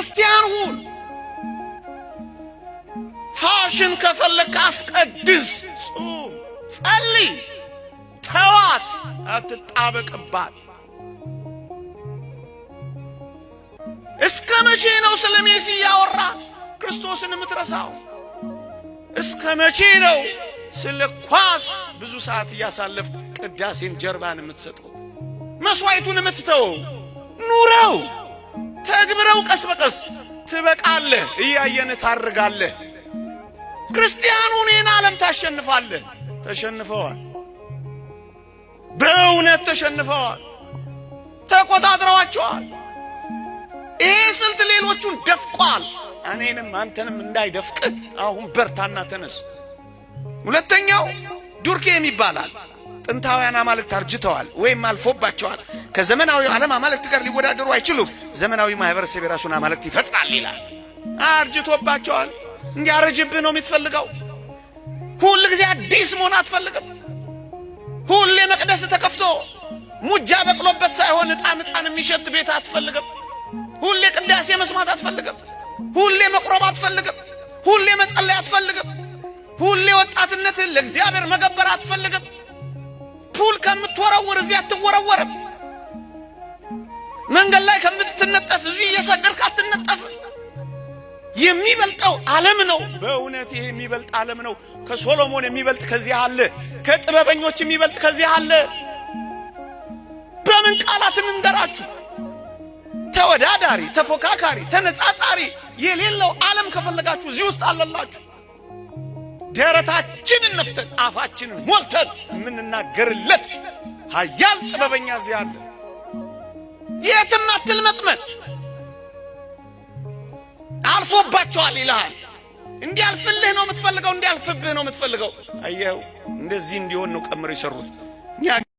ክርስቲያን ሁን። ፋሽን ከፈለክ አስቀድስ፣ ጹም፣ ጸልይ፣ ተዋት፣ አትጣበቅባት። እስከ መቼ ነው ስለ ሜሲ ያወራ ክርስቶስን የምትረሳው? እስከ መቼ ነው ስለ ኳስ ብዙ ሰዓት እያሳለፍ ቅዳሴን ጀርባን የምትሰጠው? መስዋዕቱን የምትተው? ኑረው፣ ተግብረው፣ ቀስ በቀስ ትበቃለህ። እያየን ታርጋለህ። ክርስቲያኑን ይህን ዓለም ታሸንፋለህ። ተሸንፈዋል፣ በእውነት ተሸንፈዋል። ተቆጣጥረዋቸዋል። ይሄ ስልት ሌሎቹን ደፍቋል። እኔንም አንተንም እንዳይደፍቅ አሁን በርታና ተነስ። ሁለተኛው ዱርኬም ይባላል። ጥንታውያን አማልክት አርጅተዋል ወይም አልፎባቸዋል። ከዘመናዊው ዓለም አማልክት ጋር ሊወዳደሩ አይችሉም። ዘመናዊ ማህበረሰብ የራሱን አማልክት ይፈጥራል ይላል። አርጅቶባቸዋል። እንዲያረጅብህ ነው የምትፈልገው። ሁሉ ጊዜ አዲስ መሆን አትፈልግም። ሁሌ መቅደስ ተከፍቶ ሙጃ በቅሎበት ሳይሆን ዕጣን የሚሸት ቤት አትፈልግም። ሁሌ ቅዳሴ መስማት አትፈልግም። ሁሌ መቁረብ አትፈልግም። ሁሌ መጸለይ አትፈልግም። ሁሌ ወጣትነትን ለእግዚአብሔር መገበር አትፈልግም። ፑል ከምትወረወር እዚህ አትወረወርም። መንገድ ላይ ከምትነጠፍ እዚህ እየሰገድክ አትነጠፍ። የሚበልጠው ዓለም ነው። በእውነት ይሄ የሚበልጥ ዓለም ነው። ከሶሎሞን የሚበልጥ ከዚህ አለ። ከጥበበኞች የሚበልጥ ከዚህ አለ። በምን ቃላትን እንገራችሁ? ተወዳዳሪ፣ ተፎካካሪ፣ ተነጻጻሪ የሌለው ዓለም ከፈለጋችሁ እዚህ ውስጥ አለላችሁ። ደረታችንን ነፍተን አፋችንን ሞልተን የምንናገርለት ኃያል ጥበበኛ እዚህ አለ። የትም አትልመጥመጥ። አልፎባቸዋል ይልሃል። እንዲያልፍልህ ነው የምትፈልገው፣ እንዲያልፍብህ ነው የምትፈልገው። አየኸው፣ እንደዚህ እንዲሆን ነው ቀምረው የሰሩት።